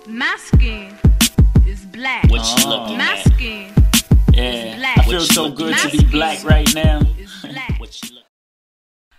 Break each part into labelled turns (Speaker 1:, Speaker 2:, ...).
Speaker 1: My skin is black.
Speaker 2: What you looking
Speaker 1: My
Speaker 2: at?
Speaker 1: skin
Speaker 2: Yeah,
Speaker 1: is black.
Speaker 2: I feel so good to be black right now.
Speaker 1: is black.
Speaker 2: What you look-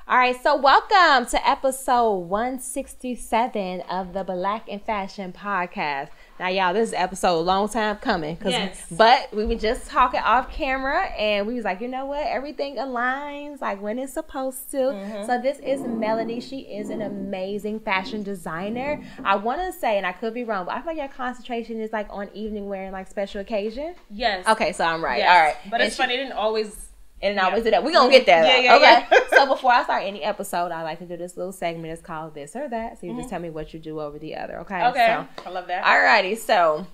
Speaker 3: All right, so welcome to episode 167 of the Black in Fashion podcast. Now, y'all, this is episode a long time coming.
Speaker 4: Yes.
Speaker 3: But we were just talking off camera, and we was like, you know what? Everything aligns like when it's supposed to.
Speaker 4: Mm-hmm.
Speaker 3: So this is Melody. She is an amazing fashion designer. I want to say, and I could be wrong, but I feel like your concentration is like on evening wear and like special occasion.
Speaker 4: Yes.
Speaker 3: Okay, so I'm right.
Speaker 4: Yes.
Speaker 3: All right.
Speaker 4: But
Speaker 3: And
Speaker 4: it's funny, it didn't always.
Speaker 3: And I always do that. We're going to get there.
Speaker 4: Yeah,
Speaker 3: though.
Speaker 4: yeah,
Speaker 3: Okay. So before I start any episode, I like to do this little segment. It's called This or That. So you just tell me what you do over the other. Okay.
Speaker 4: Okay.
Speaker 3: So,
Speaker 4: I love that.
Speaker 3: alrighty. So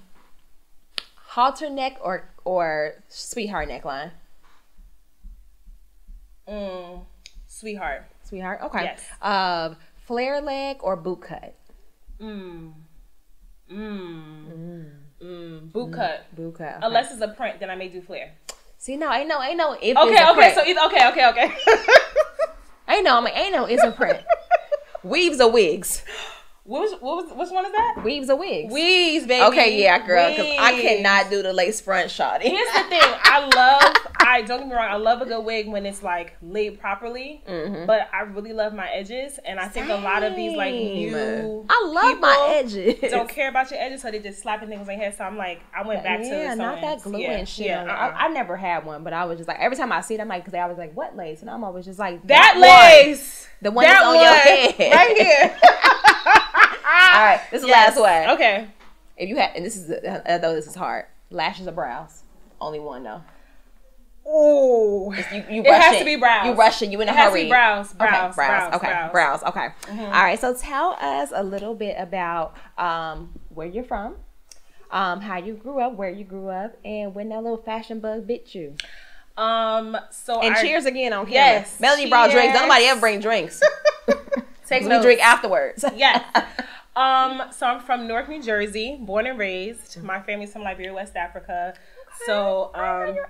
Speaker 3: halter neck or sweetheart neckline?
Speaker 4: Sweetheart.
Speaker 3: Sweetheart. Okay.
Speaker 4: Yes.
Speaker 3: Flare leg or boot cut?
Speaker 4: Boot cut.
Speaker 3: Boot cut. Okay.
Speaker 4: Unless it's a print, then I may do flare.
Speaker 3: See, no, ain't no if
Speaker 4: Okay,
Speaker 3: it's a
Speaker 4: okay,
Speaker 3: print.
Speaker 4: so either, okay.
Speaker 3: ain't no it's a print. Weaves or wigs?
Speaker 4: Which one is that?
Speaker 3: Weaves or wigs?
Speaker 4: Weaves, baby.
Speaker 3: Okay, yeah, girl, because I
Speaker 4: Weaves.
Speaker 3: cannot do the lace front shawty.
Speaker 4: Here's the thing. Don't get me wrong, I love a good wig when it's like laid properly, but I really love my edges, and I think a lot of these like new
Speaker 3: I love my edges.
Speaker 4: don't care about your edges, so they just slapping things on your head. So I'm like, I went back to the
Speaker 3: not that
Speaker 4: sewing.
Speaker 3: glue and shit.
Speaker 4: Yeah,
Speaker 3: on it. I never had one, but I was just like, every time I see it, I'm like, because they always like, what lace? And I'm always just like,
Speaker 4: that
Speaker 3: one.
Speaker 4: lace,
Speaker 3: The one that's on your head.
Speaker 4: right here.
Speaker 3: All right, this is the last one.
Speaker 4: Okay.
Speaker 3: If you had, and this is, although this is hard, lashes or brows? Only one though.
Speaker 4: Ooh.
Speaker 3: You
Speaker 4: It has to be brows.
Speaker 3: You rushing. You in a
Speaker 4: It has to
Speaker 3: hurry.
Speaker 4: be brows.
Speaker 3: Okay,
Speaker 4: Brows.
Speaker 3: brows.
Speaker 4: Brows.
Speaker 3: Okay,
Speaker 4: Brows.
Speaker 3: brows. Okay. All right. So tell us a little bit about where you're from, how you grew up, where you grew up, and when that little fashion bug bit you.
Speaker 4: So
Speaker 3: And cheers again on camera.
Speaker 4: Yes,
Speaker 3: Melody brought drinks.
Speaker 4: cheers.
Speaker 3: Nobody ever bring drinks.
Speaker 4: Take
Speaker 3: We
Speaker 4: notes.
Speaker 3: drink afterwards.
Speaker 4: Yes. So I'm from Newark, New Jersey, born and raised. My family's from Liberia, West Africa. So,
Speaker 3: you're African?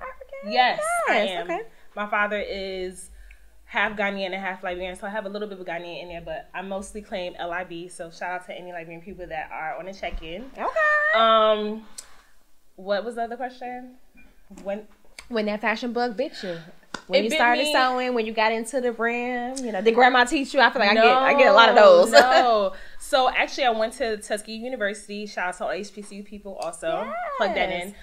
Speaker 4: yes, I
Speaker 3: Nice,
Speaker 4: am.
Speaker 3: okay.
Speaker 4: My father is half Ghanaian and half Liberian, so I have a little bit of Ghanaian in there, but I mostly claim LIB. So shout out to any Liberian people that are on a check-in.
Speaker 3: Okay.
Speaker 4: What was the other question?
Speaker 3: When that fashion bug bit you. When
Speaker 4: It
Speaker 3: you
Speaker 4: bit
Speaker 3: started
Speaker 4: me-
Speaker 3: sewing, when you got into the brand, did grandma teach you? I feel like I get a lot of those.
Speaker 4: No. So actually I went to Tuskegee University. Shout out to all HBCU people also.
Speaker 3: Yes.
Speaker 4: Plug that in.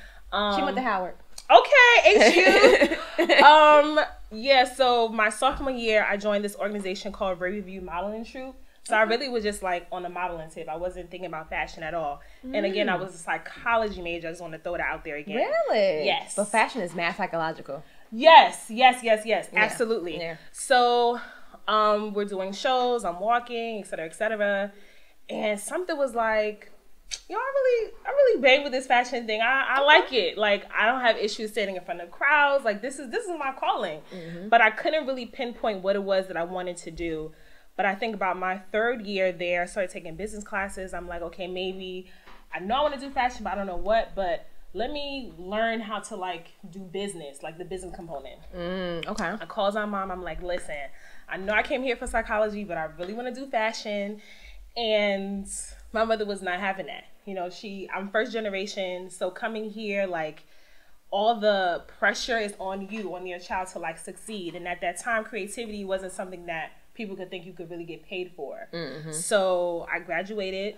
Speaker 3: She went to Howard.
Speaker 4: Okay, HU. Yeah, so my sophomore year, I joined this organization called Review Modeling Troupe. So I really was just like on a modeling tip. I wasn't thinking about fashion at all. And again, I was a psychology major. I just want to throw that out there again.
Speaker 3: Really?
Speaker 4: Yes.
Speaker 3: But fashion is mad psychological.
Speaker 4: Yes. Absolutely.
Speaker 3: Yeah.
Speaker 4: So we're doing shows, I'm walking, et cetera. And something was like, I really bang with this fashion thing. I like it. Like, I don't have issues standing in front of crowds. Like, this is my calling. But I couldn't really pinpoint what it was that I wanted to do. But I think about my third year there, I started taking business classes. I'm like, okay, maybe I know I want to do fashion, but I don't know what. But let me learn how to like do business, like the business component.
Speaker 3: Okay.
Speaker 4: I called my mom. I'm like, listen, I know I came here for psychology, but I really want to do fashion. And my mother was not having that. I'm first generation. So coming here, like all the pressure is on your child to like succeed. And at that time, creativity wasn't something that people could think you could really get paid for. So I graduated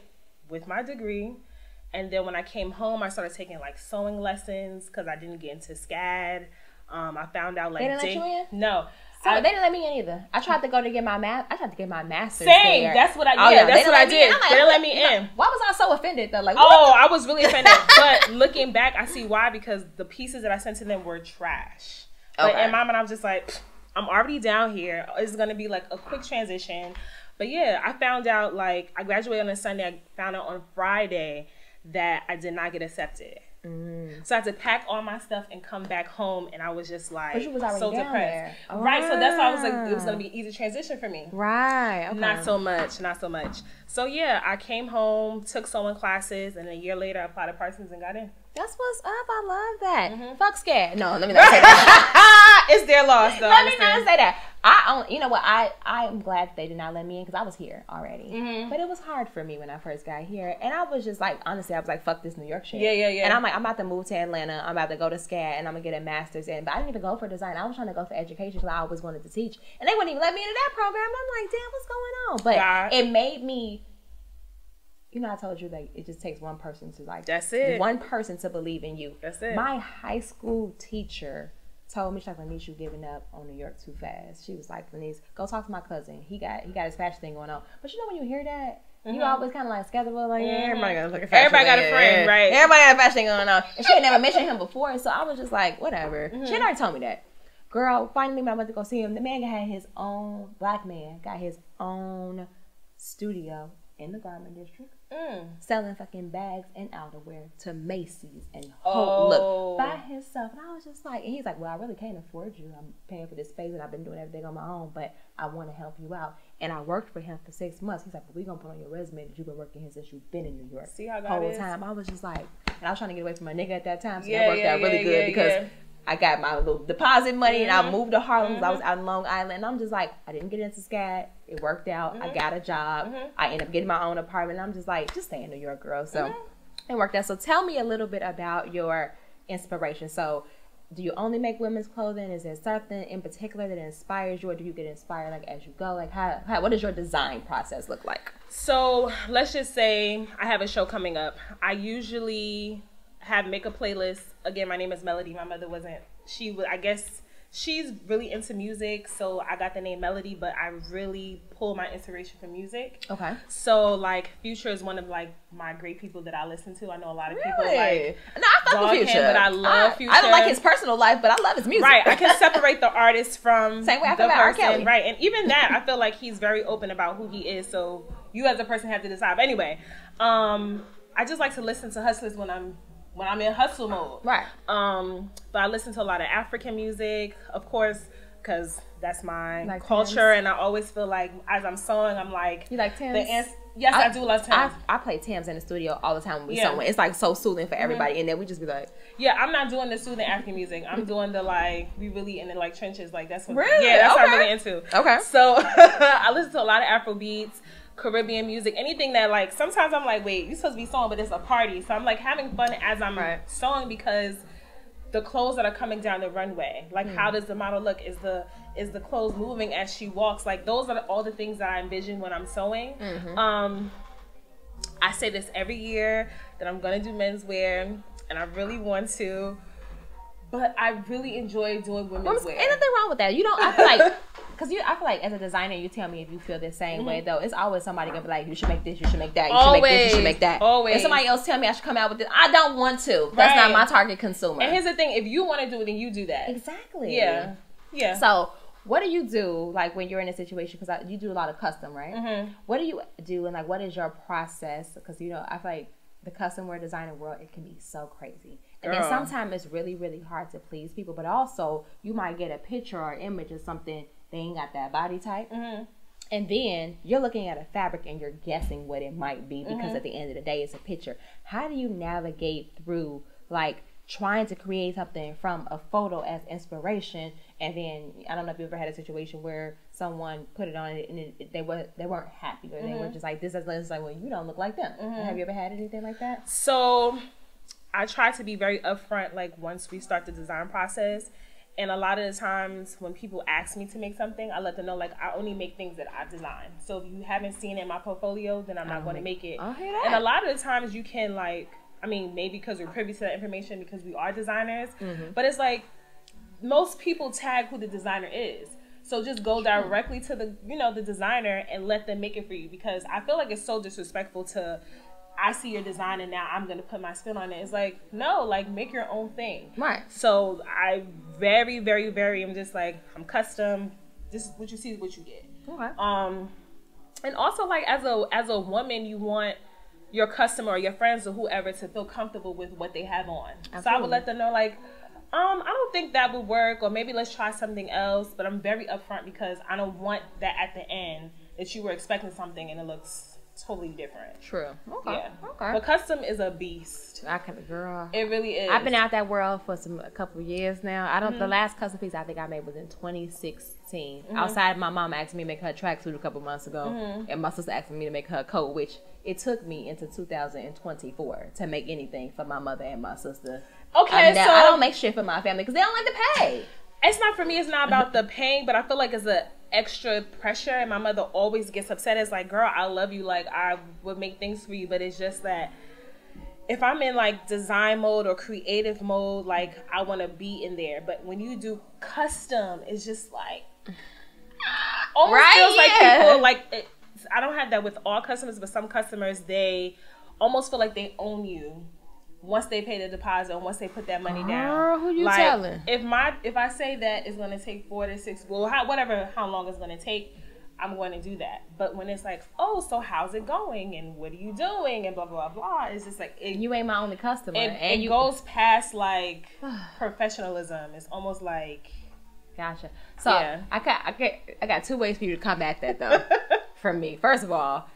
Speaker 4: with my degree. And then when I came home, I started taking like sewing lessons because I didn't get into SCAD. I found out like
Speaker 3: They didn't let you in?
Speaker 4: No.
Speaker 3: So they didn't let me in either. I tried to go to get my master's.
Speaker 4: Same.
Speaker 3: there.
Speaker 4: That's what I did.
Speaker 3: Oh, yeah.
Speaker 4: That's what I did.
Speaker 3: I'm like,
Speaker 4: They didn't let me in.
Speaker 3: Why was I so offended though? Like,
Speaker 4: I was really offended. But looking back, I see why, because the pieces that I sent to them were trash. But
Speaker 3: Okay.
Speaker 4: in my mind, I was just like, I'm already down here. It's going to be like a quick transition. But yeah, I found out like I graduated on a Sunday. I found out on Friday that I did not get accepted. So I had to pack all my stuff and come back home, and I was just like,
Speaker 3: But you was already
Speaker 4: so
Speaker 3: down
Speaker 4: depressed.
Speaker 3: there.
Speaker 4: Right, so that's why I was like, it was going to be an easy transition for me.
Speaker 3: Right. Okay.
Speaker 4: Not so much. So yeah, I came home, took sewing classes, and a year later I applied to Parsons and got in.
Speaker 3: That's what's up. I love that. Fuck scared. No, let me not say that.
Speaker 4: It's their loss, though.
Speaker 3: Let me not say that. You know what? I am glad they did not let me in because I was here already. Mm-hmm. But it was hard for me when I first got here, and I was just like, honestly, I was like, fuck this New York shit.
Speaker 4: Yeah.
Speaker 3: And I'm like, I'm about to move to Atlanta. I'm about to go to SCAD, and I'm gonna get a master's in. But I didn't even go for design. I was trying to go for education because I always wanted to teach, and they wouldn't even let me into that program. And I'm like, damn, what's going on? But it made me. You know, I told you that it just takes one person to like.
Speaker 4: That's it.
Speaker 3: One person to believe in you.
Speaker 4: That's it.
Speaker 3: My high school teacher told me, she's like, Lanice, you giving up on New York too fast. She was like, Lanice, go talk to my cousin. He got his fashion thing going on. But you know when you hear that, you always kind of like skeptical, like, yeah, everybody got a fashion
Speaker 4: got a friend, right?
Speaker 3: Everybody got a fashion thing going on. And she had never mentioned him before, so I was just like, whatever. She had already told me that. Girl, finally when I went to go see him, the man had his own, black man, got his own studio in the garment district. Selling fucking bags and outerwear to Macy's and look by himself. And I was just like, and he's like, well, I really can't afford you. I'm paying for this space and I've been doing everything on my own, but I want to help you out. And I worked for him for 6 months. He's like, well, we're going to put on your resume that you've been working here since you've been in New York.
Speaker 4: See how God
Speaker 3: whole
Speaker 4: is?
Speaker 3: time. I was just like, and I was trying to get away from my nigga at that time, so that worked out really good because I got my little deposit money and I moved to Harlem because I was out in Long Island. And I'm just like, I didn't get into SCAD. It worked out. I got a job. I ended up getting my own apartment. And I'm just like, just stay in New York, girl. So it worked out. So tell me a little bit about your inspiration. So do you only make women's clothing? Is there something in particular that inspires you, or do you get inspired like as you go? Like how what does your design process look like?
Speaker 4: So let's just say I have a show coming up. I usually have makeup playlists. Again, my name is Melody. My mother wasn't. I guess she's really into music, so I got the name Melody, but I really pull my inspiration from music. Okay. So like Future is one of like my great people that I listen to. I know a lot of people like
Speaker 3: no, I fuck with Future,
Speaker 4: but I love Future.
Speaker 3: I don't like his personal life, but I love his music.
Speaker 4: Right. I can separate the artist from
Speaker 3: same way I
Speaker 4: the
Speaker 3: feel about R.
Speaker 4: person.
Speaker 3: Kelly.
Speaker 4: Right. And even that, I feel like he's very open about who he is. So you as a person have to decide. But anyway, I just like to listen to hustlers when I'm in hustle mode. Right. But I listen to a lot of African music, of course, because that's my like culture. Tams. And I always feel like as I'm sewing, I'm like...
Speaker 3: You like Tams?
Speaker 4: Yes, I do love Tams.
Speaker 3: I play Tams in the studio all the time when we sewing. It's like so soothing for everybody. And then we just be like...
Speaker 4: Yeah, I'm not doing the soothing African music. I'm doing the like, we really in the like trenches. Like that's what...
Speaker 3: Really?
Speaker 4: Yeah, that's what I'm really into.
Speaker 3: Okay.
Speaker 4: So I listen to a lot of Afro beats. Caribbean music, anything that like sometimes I'm like, wait, you're supposed to be sewing, but it's a party. So I'm like having fun as I'm sewing because the clothes that are coming down the runway, like how does the model look? Is the clothes moving as she walks? Like those are all the things that I envision when I'm sewing. I say this every year that I'm gonna do menswear, and I really want to, but I really enjoy doing women's wear.
Speaker 3: Ain't nothing wrong with that. You don't. I feel like. Because I feel like as a designer, you tell me if you feel the same way, though. It's always somebody going to be like, you should make this, you should make that, you should make this, you should make that. Always. If somebody else tell me I should come out with this, I don't want to. That's not my target consumer.
Speaker 4: And here's the thing, if you want to do it, then you do that.
Speaker 3: Exactly.
Speaker 4: Yeah. Yeah.
Speaker 3: So what do you do, like, when you're in a situation, because you do a lot of custom, right? What do you do, and, like, what is your process? Because, you know, I feel like the custom wear designer world, it can be so crazy. And then sometimes it's really, really hard to please people, but also you might get a picture or image of something. They ain't got that body type. And then you're looking at a fabric and you're guessing what it might be because at the end of the day, it's a picture. How do you navigate through, like, trying to create something from a photo as inspiration, and then, I don't know if you ever had a situation where someone put it on and they weren't happy, or they were just like, this is like, well, you don't look like them. Have you ever had anything like that?
Speaker 4: So I try to be very upfront, like, once we start the design process. And a lot of the times when people ask me to make something, I let them know, like, I only make things that I design. So if you haven't seen it in my portfolio, then I'm not going to make it.
Speaker 3: I'll hear that.
Speaker 4: And a lot of the times you can, like, I mean, maybe because we're privy to that information because we are designers, but it's like most people tag who the designer is. So just go directly to the, you know, the designer and let them make it for you, because I feel like it's so disrespectful to... I see your design and now I'm going to put my spin on it. It's like, no, like, make your own thing.
Speaker 3: Right.
Speaker 4: So I very, very, very, I'm just like, I'm custom. This is what you see is what you get.
Speaker 3: Okay.
Speaker 4: And also, like, as a woman, you want your customer or your friends or whoever to feel comfortable with what they have on. Absolutely. So I would let them know, like, I don't think that would work, or maybe let's try something else. But I'm very upfront because I don't want that at the end that you were expecting something and it looks totally different.
Speaker 3: True. Okay.
Speaker 4: Yeah.
Speaker 3: Okay.
Speaker 4: But custom is a beast.
Speaker 3: I can, girl.
Speaker 4: It really is.
Speaker 3: I've been out that world for a couple of years now. I don't. The last custom piece I think I made was in 2016. Outside, my mom asked me to make her tracksuit a couple months ago, and my sister asked me to make her a coat, which it took me into 2024 to make anything for my mother and my sister.
Speaker 4: Okay, so
Speaker 3: I don't make shit for my family because they don't like to pay.
Speaker 4: It's not for me. It's not about the paying, but I feel like it's a extra pressure, and my mother always gets upset. It's like, girl, I love you, like I would make things for you, but it's just that if I'm in like design mode or creative mode, like I want to be in there. But when you do custom, it's just like almost feels like people like I don't have that with all customers, but some customers, they almost feel like they own you once they pay the deposit and once they put that money down.
Speaker 3: Who you
Speaker 4: like,
Speaker 3: telling?
Speaker 4: If I say that it's going to take 4 to 6, well, how long it's going to take, I'm going to do that. But when it's like, oh, so how's it going and what are you doing and blah blah blah, it's just like
Speaker 3: you ain't my only customer, and
Speaker 4: it goes past like professionalism. It's almost like,
Speaker 3: gotcha. So
Speaker 4: yeah.
Speaker 3: I got 2 ways for you to combat that though. For me, first of all,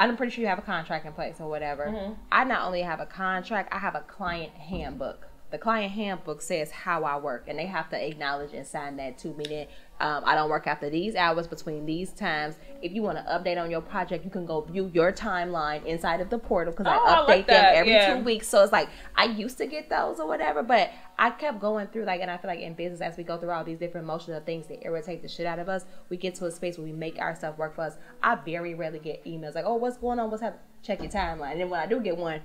Speaker 3: I'm pretty sure you have a contract in place or whatever. I not only have a contract, I have a client handbook. The client handbook says how I work, and they have to acknowledge and sign that to me. Then I don't work after these hours between these times. If you want to update on your project, you can go view your timeline inside of the portal because I update them every 2 weeks. So it's like I used to get those or whatever, but I kept going through and I feel like in business, as we go through all these different emotional things that irritate the shit out of us, we get to a space where we make our stuff work for us. I very rarely get emails like, oh, what's going on? What's happening? Check your timeline. And then when I do get one,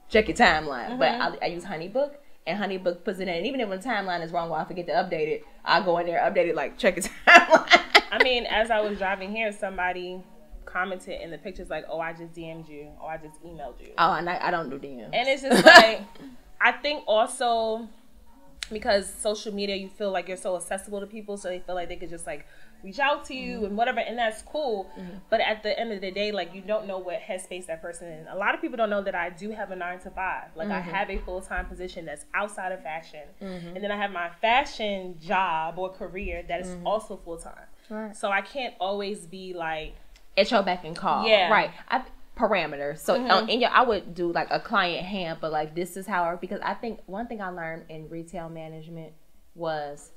Speaker 3: check your timeline. But I use HoneyBook. And HoneyBook puts it in. And even if when the timeline is wrong or I forget to update it, I go in there, update it, like, check its timeline.
Speaker 4: I mean, as I was driving here, somebody commented in the pictures like, oh, I just DM'd you. Or I just emailed you.
Speaker 3: Oh, and I don't do DMs.
Speaker 4: And it's just like, I think also because social media, you feel like you're so accessible to people, so they feel like they could just like reach out to you and whatever, and that's cool. But at the end of the day, like, you don't know what headspace that person is in. A lot of people don't know that I do have a 9 to 5. Like, I have a full-time position that's outside of fashion, and then I have my fashion job or career that is also full-time.
Speaker 3: Right.
Speaker 4: So I can't always be like
Speaker 3: at your beck and call.
Speaker 4: Yeah.
Speaker 3: Right. Parameters. So I would do like a client hand, but like this is how, because I think one thing I learned in retail management was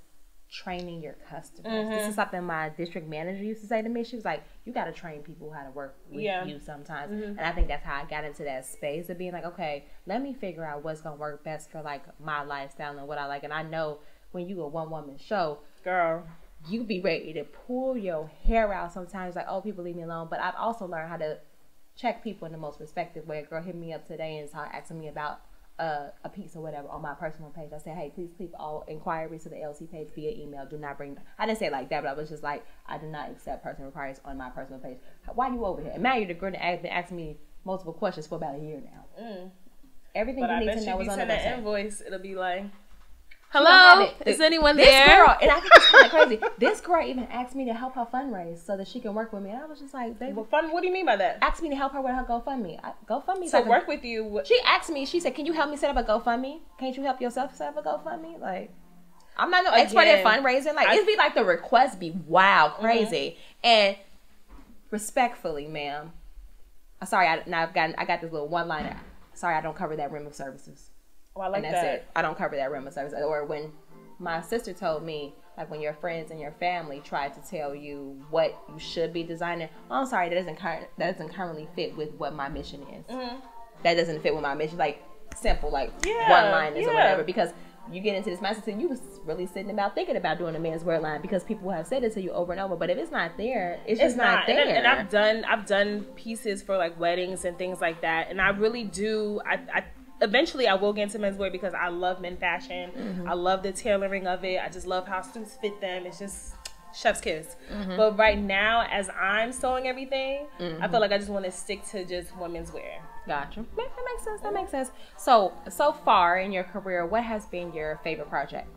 Speaker 3: training your customers. This is something my district manager used to say to me. She was like, you got to train people how to work with you sometimes. And I think that's how I got into that space of being like, okay, let me figure out what's going to work best for like my lifestyle and what I like. And I know when you a one-woman show,
Speaker 4: girl,
Speaker 3: you be ready to pull your hair out sometimes, like, oh, people leave me alone. But I've also learned how to check people in the most respectful way. A girl hit me up today and started asking me about a piece or whatever on my personal page. I said, hey, please keep all inquiries to the LC page via email. Do not bring, I didn't say it like that, but I was just like, I do not accept personal inquiries on my personal page. Why are you over here? And Maddie, the girl that has been asking me multiple questions for about a year now. Everything you need to know is on the website.
Speaker 4: Invoice, it'll be like, hello, is anyone there?
Speaker 3: This girl, and I think it's kind of crazy. This girl even asked me to help her fundraise so that she can work with me. And I was just like, baby,
Speaker 4: what do you mean by that?
Speaker 3: Asked me to help her with her GoFundMe. GoFundMe.
Speaker 4: So work with you.
Speaker 3: She asked me. She said, "Can you help me set up a GoFundMe? Can't you help yourself set up a GoFundMe?" Like, I'm not no expert at fundraising. Like, it'd be like the request be wild, crazy, and respectfully, ma'am. I'm sorry. I got this little one-liner. Sorry, I don't cover that rim of services.
Speaker 4: Oh, I like
Speaker 3: and that's
Speaker 4: that.
Speaker 3: it. I don't cover that realm of service. Or when my sister told me, like, when your friends and your family tried to tell you what you should be designing, oh, I'm sorry, that doesn't currently fit with what my mission is. That doesn't fit with my mission. Like, simple, like one-liners or whatever. Because you get into this mindset, you was really sitting about thinking about doing a men's wear line because people have said it to you over and over. But if it's not there, it's just not there.
Speaker 4: And I've done pieces for like weddings and things like that, and I really do. Eventually, I will get into menswear because I love men fashion. I love the tailoring of it. I just love how suits fit them. It's just chef's kiss. But right now, as I'm sewing everything, I feel like I just want to stick to just women's wear.
Speaker 3: Gotcha. That makes sense. That makes sense. So far in your career, what has been your favorite project?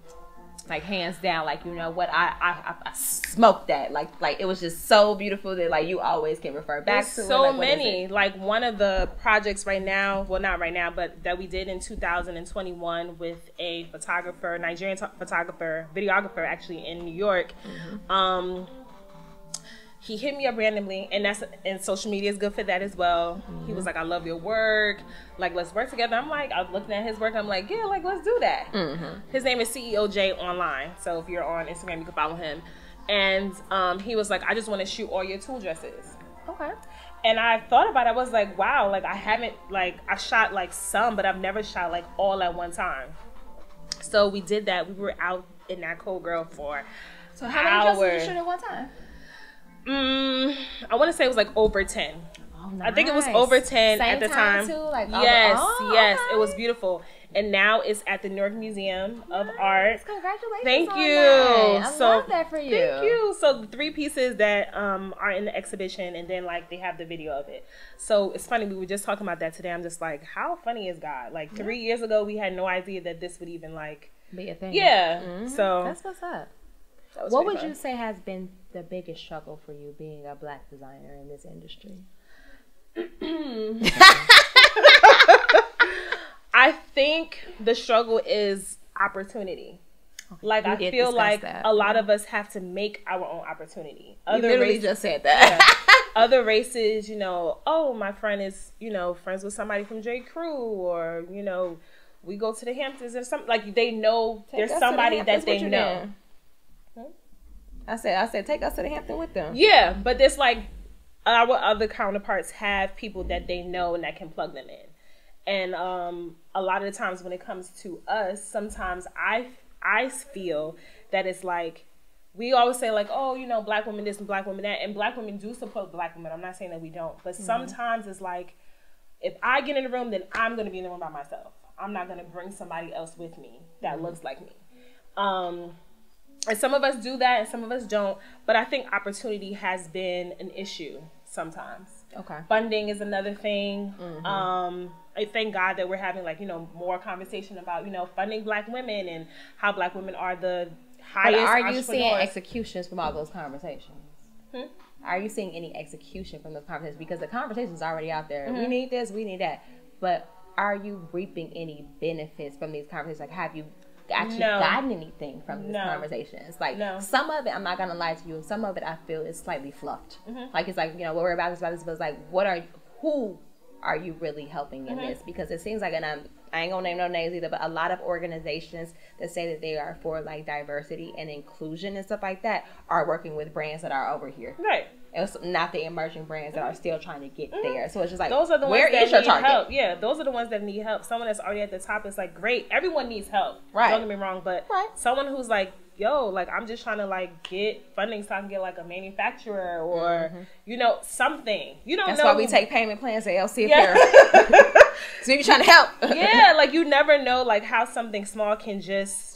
Speaker 3: Like, hands down, like, you know what, I smoked that. Like it was just so beautiful that, like, you always can refer back to it.
Speaker 4: So many. Like, one of the projects right now, well, not right now, but that we did in 2021 with a photographer, Nigerian photographer, videographer, actually, in New York. he hit me up randomly, and social media is good for that as well. He was like, I love your work. Like, let's work together. I'm like, I was looking at his work. I'm like, yeah, like, let's do that. His name is CEO J online. So if you're on Instagram, you can follow him. And he was like, I just want to shoot all your tool dresses.
Speaker 3: Okay.
Speaker 4: And I thought about it. I was like, wow, like, I haven't, like, I shot, like, some, but I've never shot, like, all at one time. So we did that. We were out in that Cold Girl for
Speaker 3: So how many dresses did you shoot at one time?
Speaker 4: I want to say it was like over 10.
Speaker 3: Oh, nice.
Speaker 4: I think it was over 10
Speaker 3: Same
Speaker 4: at the time.
Speaker 3: Too? Like,
Speaker 4: yes, yes,
Speaker 3: okay.
Speaker 4: It was beautiful. And now it's at the New York Museum of Art.
Speaker 3: Congratulations!
Speaker 4: Thank
Speaker 3: on
Speaker 4: you.
Speaker 3: That. I
Speaker 4: So,
Speaker 3: love that for you.
Speaker 4: Thank you. So the 3 pieces that are in the exhibition, and then like they have the video of it. So it's funny. We were just talking about that today. I'm just like, how funny is God? Like 3 years ago, we had no idea that this would even like
Speaker 3: be a thing.
Speaker 4: Yeah. So
Speaker 3: that's what's up.
Speaker 4: That was
Speaker 3: what would
Speaker 4: fun.
Speaker 3: you say has been the biggest struggle for you being a Black designer in this industry?
Speaker 4: I think the struggle is opportunity.
Speaker 3: Okay.
Speaker 4: Like, I feel like
Speaker 3: that.
Speaker 4: a lot of us have to make our own opportunity.
Speaker 3: You literally just said that.
Speaker 4: Other races, you know, oh, my friend is, you know, friends with somebody from J. Crew, or, you know, we go to the Hamptons or something. Like, they know there's somebody that they know.
Speaker 3: I said, take us to the Hampton with them.
Speaker 4: Yeah, but there's like our other counterparts have people that they know and that can plug them in. And a lot of the times when it comes to us, sometimes I feel that it's like, we always say like, oh, you know, Black women this and Black women that. And Black women do support Black women. I'm not saying that we don't. But sometimes it's like, if I get in the room, then I'm going to be in the room by myself. I'm not going to bring somebody else with me that looks like me. And some of us do that and some of us don't. But I think opportunity has been an issue sometimes.
Speaker 3: Okay.
Speaker 4: Funding is another thing. I thank God that we're having like, you know, more conversation about, you know, funding Black women and how Black women are the highest
Speaker 3: But are you
Speaker 4: entrepreneurs.
Speaker 3: seeing executions from all those conversations? Are you seeing any execution from those conversations? Because the conversation's already out there. We need this, we need that. But are you reaping any benefits from these conversations? Like, have you actually gotten anything from these conversations? Like, some of it, I'm not gonna lie to you, some of it I feel is slightly fluffed. Like, it's like, you know, what we're about this, but it's like, who are you really helping in this? Because it seems like, and I ain't gonna name no names either, but a lot of organizations that say that they are for like diversity and inclusion and stuff like that are working with brands that are over here. Right. It's not the emerging brands that are still trying to get there. So it's just like,
Speaker 4: those are the
Speaker 3: where
Speaker 4: ones
Speaker 3: is your
Speaker 4: need
Speaker 3: target?
Speaker 4: Help. Yeah, those are the ones that need help. Someone that's already at the top is like, great. Everyone needs help. Right. Don't get me wrong, but someone who's like, yo, like, I'm just trying to like get funding so I can get like a manufacturer or, you know, something. You don't know.
Speaker 3: That's why we take payment plans to LC Apparel. So you're trying to help.
Speaker 4: Yeah, like, you never know like how something small can just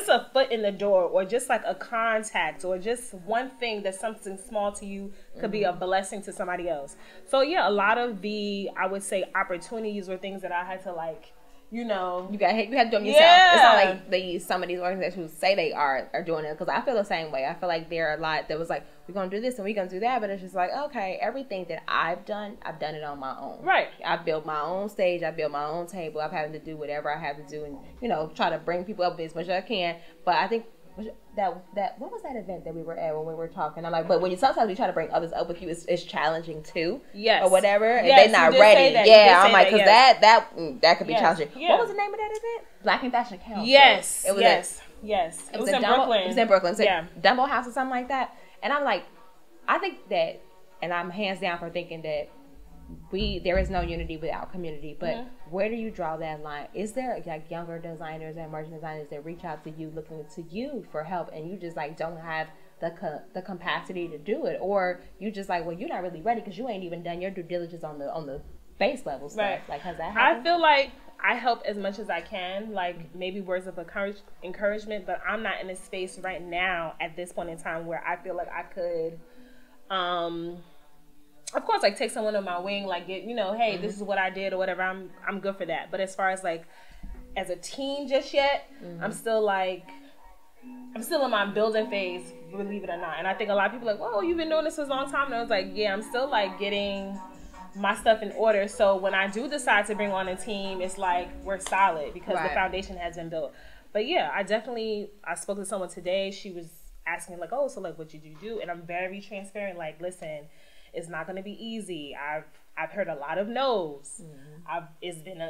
Speaker 4: a foot in the door, or just like a contact, or just one thing that something small to you could be a blessing to somebody else. So yeah, a lot of the, I would say, opportunities or things that I had to like, you know, you had to do them yourself. Yeah. It's not like some of these organizations who say they are doing it, because I feel the same way. I feel like there are a lot that was like, we're gonna do this and we're gonna do that, but it's just like, okay, everything that I've done it on my own. Right. I built my own stage, I built my own table, I've had to do whatever I have to do, and, you know, try to bring people up as much as I can. But I think that what was that event that we were at when we were talking? I'm like, but when you sometimes you try to bring others up with you, it's challenging too. Yes. Or whatever. And they're not ready. Yeah, I'm like, because that could be challenging. Yeah. What was the name of that event? Black in Fashion Council. Yes. It was yes. It was in Brooklyn. It was in Brooklyn. So Dumbo House or something like that. And I'm like, I think that, and I'm hands down for thinking that there is no unity without community, but where do you draw that line? Is there like younger designers and emerging designers that reach out to you looking to you for help, and you just like don't have the capacity to do it, or you just like, well, you're not really ready because you ain't even done your due diligence on the base level stuff? Right. Like, has that happened? I feel like I help as much as I can, like maybe words of encouragement, but I'm not in a space right now at this point in time where I feel like I could of course, like, take someone on my wing, like, get, you know, hey, this is what I did or whatever. I'm good for that. But as far as like as a teen just yet, I'm still in my building phase, believe it or not. And I think a lot of people are like, whoa, you've been doing this for a long time. And I was like, yeah, I'm still like getting my stuff in order. So when I do decide to bring on a team, it's like we're solid because the foundation has been built. But yeah, I spoke to someone today. She was asking like, oh, so like, what did you do? And I'm very transparent. Like, listen, it's not going to be easy. I've heard a lot of no's. It's been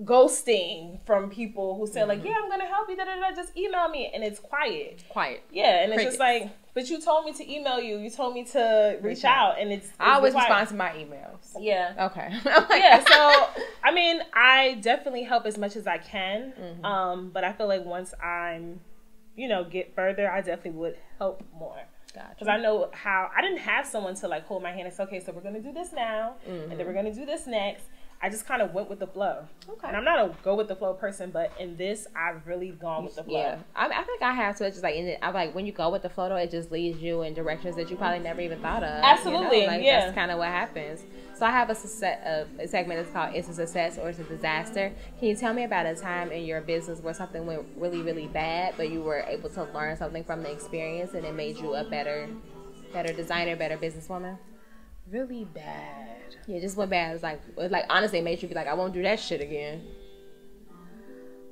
Speaker 4: ghosting from people who say like, yeah, I'm gonna help you, just email me, and it's quiet, yeah, and it's just like, but you told me to email you, you told me to reach out, and it's
Speaker 3: I always respond to my emails.
Speaker 4: Yeah.
Speaker 3: Okay.
Speaker 4: Yeah, so I mean, I definitely help as much as I can, but I feel like once I'm get further, I definitely would help more. Because I know how I didn't have someone to like hold my hand and say, okay, so we're gonna do this now, and then we're gonna do this next. I just kind of went with the flow. Okay. And I'm not a go with the flow person, but in this, I've really gone with the flow. Yeah.
Speaker 3: I think I have to. It's just like, I'm like, when you go with the flow, though, it just leads you in directions that you probably never even thought of.
Speaker 4: Absolutely.
Speaker 3: That's kind of what happens. So I have a segment that's called It's a Success or It's a Disaster. Can you tell me about a time in your business where something went really, really bad, but you were able to learn something from the experience and it made you a better designer, better businesswoman?
Speaker 4: Really bad.
Speaker 3: Yeah, just went bad. It was like honestly, it made you be like, I won't do that shit again.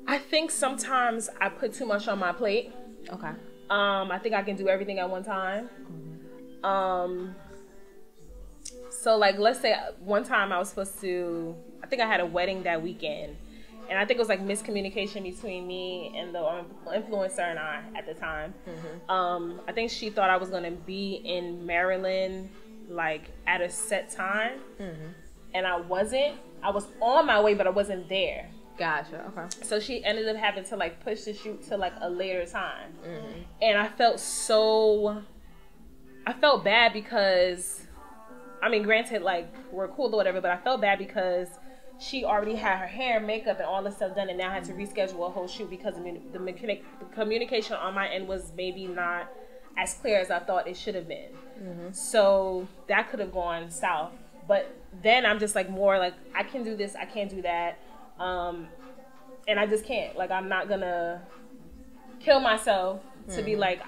Speaker 4: I think sometimes I put too much on my plate.
Speaker 3: Okay.
Speaker 4: I think I can do everything at one time. So like, let's say one time I think I had a wedding that weekend, and I think it was like miscommunication between me and the influencer and I at the time. I think she thought I was gonna be in Maryland like at a set time, and I wasn't. I was on my way, but I wasn't there.
Speaker 3: Gotcha. Okay.
Speaker 4: So she ended up having to like push the shoot to like a later time, and I felt bad because, I mean, granted, like we're cool or whatever, but I felt bad because she already had her hair, makeup, and all this stuff done, and now had to reschedule a whole shoot because the communication on my end was maybe not as clear as I thought it should have been. So that could have gone south. But then I'm just like more like, I can do this, I can't do that. And I just can't. Like, I'm not gonna kill myself to be like,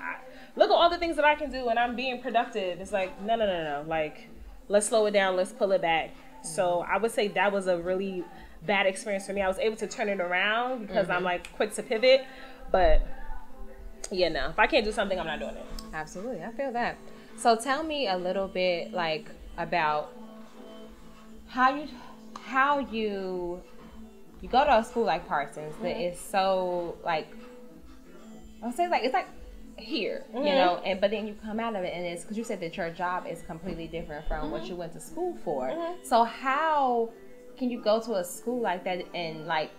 Speaker 4: look at all the things that I can do and I'm being productive. It's like, no. Like, let's slow it down, let's pull it back. So I would say that was a really bad experience for me. I was able to turn it around because I'm like quick to pivot. But yeah, no. If I can't do something, I'm not doing it.
Speaker 3: Absolutely. I feel that. So tell me a little bit like about how you go to a school like Parsons that is so like, I'll say like, it's like here, but then you come out of it and it's because you said that your job is completely different from what you went to school for. So how can you go to a school like that and like,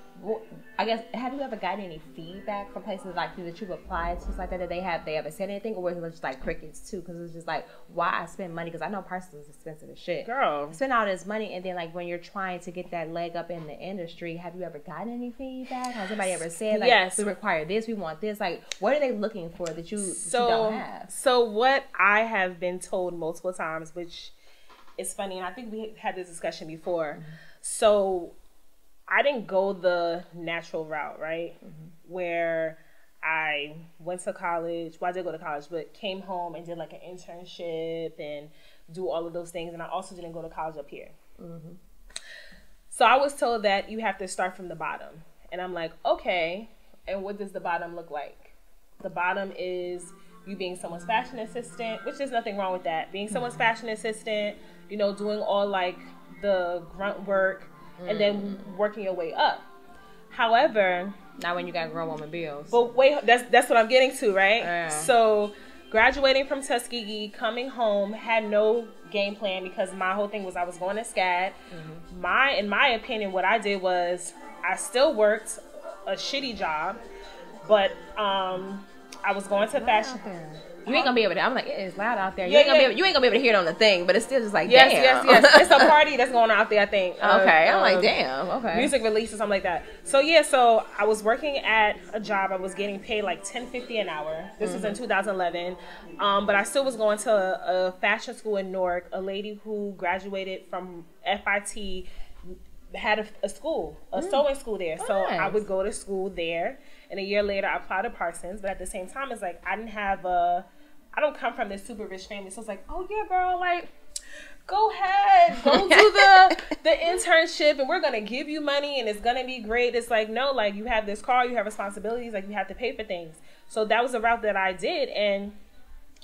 Speaker 3: I guess, have you ever gotten any feedback from places like that you've applied to, like that they ever said anything, or was it just like crickets too? Because it's just like, why I spend money? Because I know Parsons is expensive as shit.
Speaker 4: Girl,
Speaker 3: spend all this money, and then like when you're trying to get that leg up in the industry, have you ever gotten any feedback? Has anybody ever said like, yes, we require this, we want this? Like, what are they looking for that you don't have?
Speaker 4: So what I have been told multiple times, which is funny, and I think we had this discussion before. So I didn't go the natural route, right? Where I went to college. Well, I did go to college, but came home and did like an internship and do all of those things. And I also didn't go to college up here. So I was told that you have to start from the bottom. And I'm like, okay. And what does the bottom look like? The bottom is you being someone's fashion assistant, which there's nothing wrong with that. Being someone's fashion assistant, doing all like the grunt work, and then working your way up. However,
Speaker 3: not when you got grown woman bills.
Speaker 4: But wait, that's what I'm getting to, right? Yeah. So graduating from Tuskegee, coming home, had no game plan because my whole thing was I was going to SCAD. In my opinion, what I did was I still worked a shitty job, but I was going to fashion.
Speaker 3: You ain't gonna be able to. I'm like, it is loud out there. You ain't gonna be able to hear it on the thing, but it's still just like,
Speaker 4: yes,
Speaker 3: damn.
Speaker 4: Yes. It's a party that's going on out there, I think.
Speaker 3: Okay, I'm like, damn. Okay.
Speaker 4: Music release or something like that. So I was working at a job. I was getting paid like $10.50 an hour. This was in 2011. But I still was going to a fashion school in Newark. A lady who graduated from FIT had a school, a sewing school there. So I would go to school there. And a year later, I applied to Parsons. But at the same time, it's like I don't come from this super rich family. So it's like, oh yeah, girl, like go ahead, go do the internship, and we're gonna give you money, and it's gonna be great. It's like, no, like, you have this car, you have responsibilities, like, you have to pay for things. So that was the route that I did, and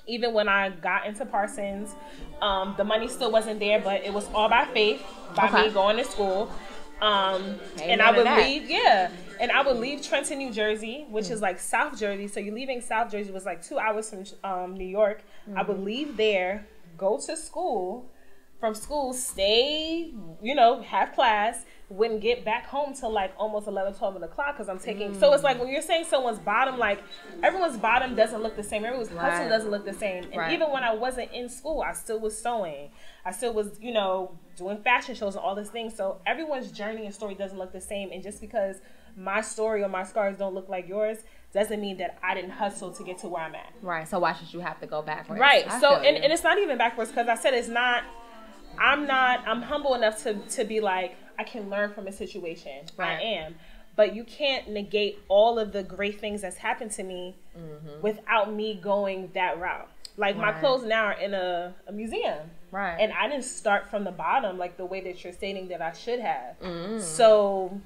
Speaker 4: even when I got into Parsons, the money still wasn't there, but it was all by faith, by me going to school. And I would leave, and I would leave Trenton, New Jersey, which is like South Jersey. So you're leaving South Jersey, was like 2 hours from New York. I would leave there, go to school, from school, stay, you know, have class, wouldn't get back home till like almost 11, 12 o'clock because I'm taking, so it's like when you're saying someone's bottom, like everyone's bottom doesn't look the same. Everyone's hustle doesn't look the same. And even when I wasn't in school, I still was sewing. I still was, you know, doing fashion shows and all these things. So everyone's journey and story doesn't look the same. And just because my story or my scars don't look like yours doesn't mean that I didn't hustle to get to where I'm at.
Speaker 3: Right. So why should you have to go backwards?
Speaker 4: Right. So, and it's not even backwards because I said it's not, I'm humble enough to be like, I can learn from a situation. I am. But you can't negate all of the great things that's happened to me without me going that route. Like my clothes now are in a museum. Right. And I didn't start from the bottom like the way that you're stating that I should have. So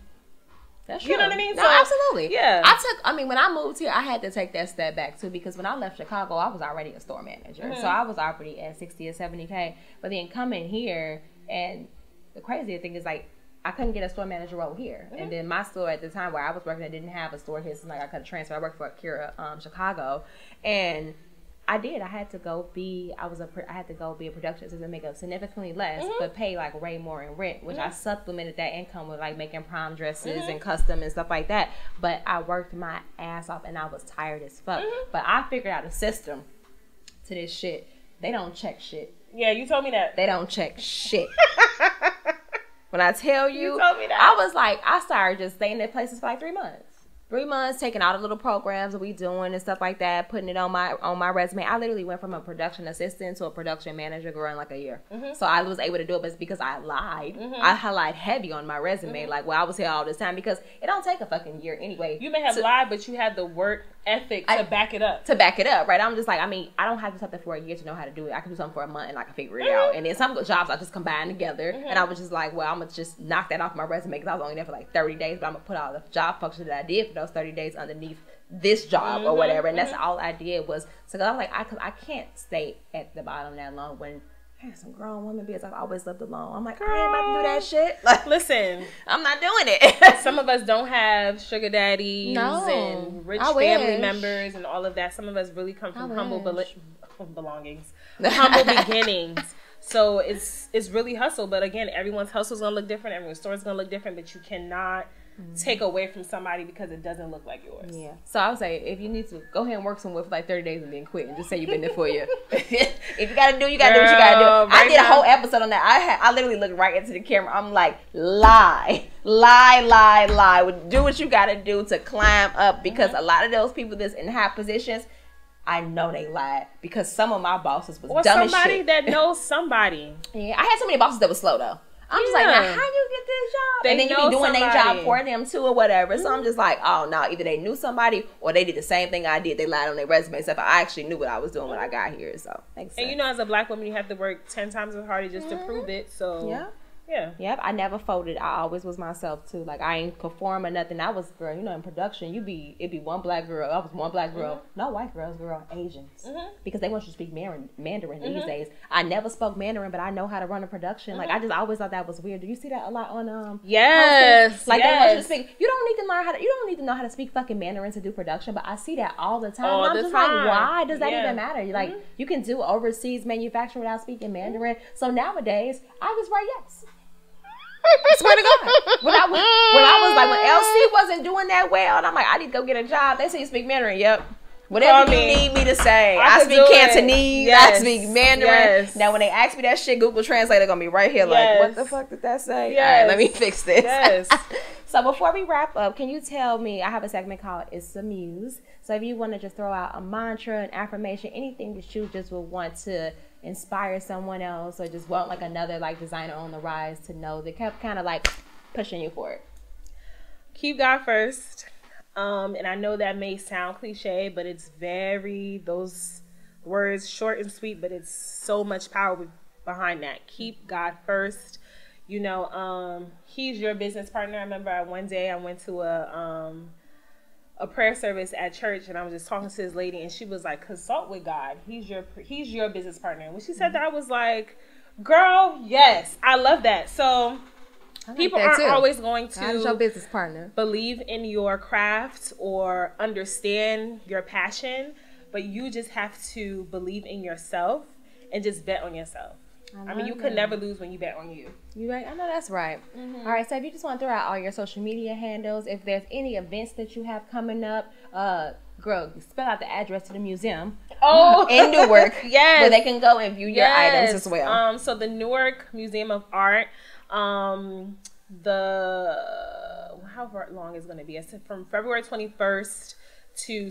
Speaker 3: that's true.
Speaker 4: You know what I mean?
Speaker 3: No,
Speaker 4: so,
Speaker 3: absolutely.
Speaker 4: Yeah.
Speaker 3: When I moved here, I had to take that step back too, because when I left Chicago, I was already a store manager. So I was already at 60 or 70K. But then coming here, and the crazy thing is like, I couldn't get a store manager role here. And then my store at the time where I was working, I didn't have a store here. So like I could transfer. I worked for Akira, Chicago. And I did. I had to go be a production assistant, make up significantly less, but pay like way more in rent, which I supplemented that income with like making prom dresses and custom and stuff like that. But I worked my ass off and I was tired as fuck. But I figured out a system to this shit. They don't check shit.
Speaker 4: Yeah, you told me that.
Speaker 3: They don't check shit. When I tell you
Speaker 4: told me that.
Speaker 3: I was like, I started just staying at places for like 3 months. 3 months, taking all the little programs that we doing and stuff like that, putting it on my resume. I literally went from a production assistant to a production manager girl in like a year. So I was able to do it, but it's because I lied. I lied heavy on my resume, like, well, I was here all this time, because it don't take a fucking year anyway.
Speaker 4: You may have lied, but you had the work ethic to back it up.
Speaker 3: Right? I'm just like, I mean, I don't have to do something for a year to know how to do it. I can do something for a month and I can figure it out. And then some jobs I just combine together. And I was just like, well, I'm going to just knock that off my resume because I was only there for like 30 days, but I'm going to put all the job functions that I did for those 30 days underneath this job or whatever. And that's all I did was, so I was like, I can't stay at the bottom that long when I had some grown women, because I've always lived alone. I'm like, I ain't about to do that shit. Like,
Speaker 4: listen,
Speaker 3: I'm not doing it.
Speaker 4: Some of us don't have sugar daddies and rich family members and all of that. Some of us really come from humble belongings, humble beginnings. So it's really hustle. But again, everyone's hustle is gonna look different. Everyone's story is gonna look different. But you cannot take away from somebody because it doesn't look like yours.
Speaker 3: Yeah. So I would say, if you need to, go ahead and work somewhere for like 30 days and then quit and just say you've been there for you. If you gotta do, you gotta do what you gotta do. I did a whole episode on that. I literally looked right into the camera. I'm like, lie. Do what you gotta do to climb up, because a lot of those people that's in high positions, I know they lied, because some of my bosses was dumb as shit. Or somebody
Speaker 4: that knows somebody.
Speaker 3: Yeah, I had so many bosses that were slow though. I'm just like, now how you get this job? And then you be doing their job for them too or whatever. So I'm just like, oh no, either they knew somebody or they did the same thing I did. They lied on their resume. So I actually knew what I was doing when I got here. So makes sense.
Speaker 4: And you know, as a black woman, you have to work 10 times as hard just to prove it. So
Speaker 3: yeah.
Speaker 4: Yeah.
Speaker 3: Yep. I never folded. I always was myself too. Like, I ain't conform or nothing. I was, girl, you know, in production, it'd be one black girl. I was one black girl. No white girls, girl, Asians. Because they want you to speak Mandarin these days. I never spoke Mandarin, but I know how to run a production. Like, I just always thought that was weird. Do you see that a lot on
Speaker 4: Yes.
Speaker 3: Like, they want you to speak. You don't need to know how to speak fucking Mandarin to do production, but I see that all the time. I'm just like, why does that even matter? Like, you can do overseas manufacturing without speaking Mandarin. So nowadays, I just write yes. I swear to God. When I was like, when LC wasn't doing that well, and I'm like, I need to go get a job. They say you speak Mandarin. Yep. Whatever you need me to say. I speak Cantonese. I speak Mandarin. Now, when they ask me that shit, Google Translate gonna be right here. Like, what the fuck did that say? All right, let me fix this. So before we wrap up, can you tell me? I have a segment called "It's a Muse." So if you want to just throw out a mantra, an affirmation, anything that you just would want to inspire someone else, or just want like another like designer on the rise to know, that kept kind of like pushing you forward.
Speaker 4: Keep God first. And I know that may sound cliche, but it's those words short and sweet, but it's so much power behind that. Keep God first. You know, he's your business partner. I remember one day I went to a prayer service at church, and I was just talking to this lady, and she was like, consult with God. He's your business partner. And when she said that, I was like, girl, yes, I love that. So people aren't always going to
Speaker 3: God is your business partner.
Speaker 4: Believe in your craft or understand your passion, but you just have to believe in yourself and just bet on yourself. I mean, you could never lose when you bet on you.
Speaker 3: You right? I know that's right. All right, so if you just want to throw out all your social media handles, if there's any events that you have coming up, girl, spell out the address to the museum. In Newark.
Speaker 4: Yes.
Speaker 3: Where they can go and view your items as well.
Speaker 4: So the Newark Museum of Art, how long is it going to be? It's from February 21st to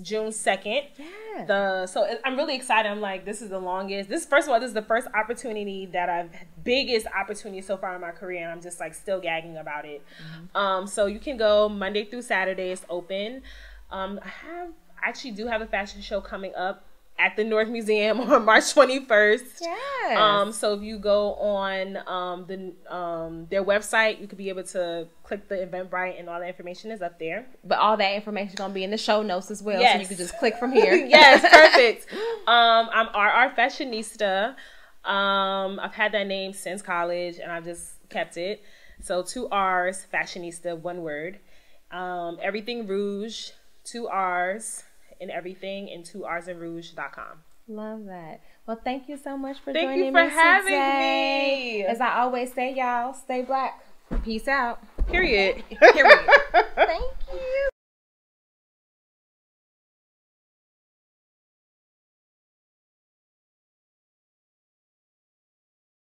Speaker 4: June 2nd.
Speaker 3: Yeah.
Speaker 4: I'm really excited. I'm like, this is the longest. First of all, this is the first opportunity that biggest opportunity so far in my career, and I'm just like still gagging about it. So you can go Monday through Saturday. It's open. I actually do have a fashion show coming up at the North Museum on March 21st.
Speaker 3: Yes.
Speaker 4: So if you go on their website, you could be able to click the Eventbrite, and all the information is up there.
Speaker 3: But all that information is going to be in the show notes as well.
Speaker 4: Yes.
Speaker 3: So you can just click from here.
Speaker 4: Yes, perfect. I'm RR Fashionista. I've had that name since college, and I've just kept it. So 2 R's, Fashionista, 1 word. Everything Rrouge, 2 R's. And everything in 2rsandrouge.com.
Speaker 3: Love that. Well, thank you so much for
Speaker 4: joining me.
Speaker 3: Thank you
Speaker 4: for
Speaker 3: for having
Speaker 4: me.
Speaker 3: As I always say, y'all, stay black. Peace out.
Speaker 4: Period.
Speaker 3: Thank you.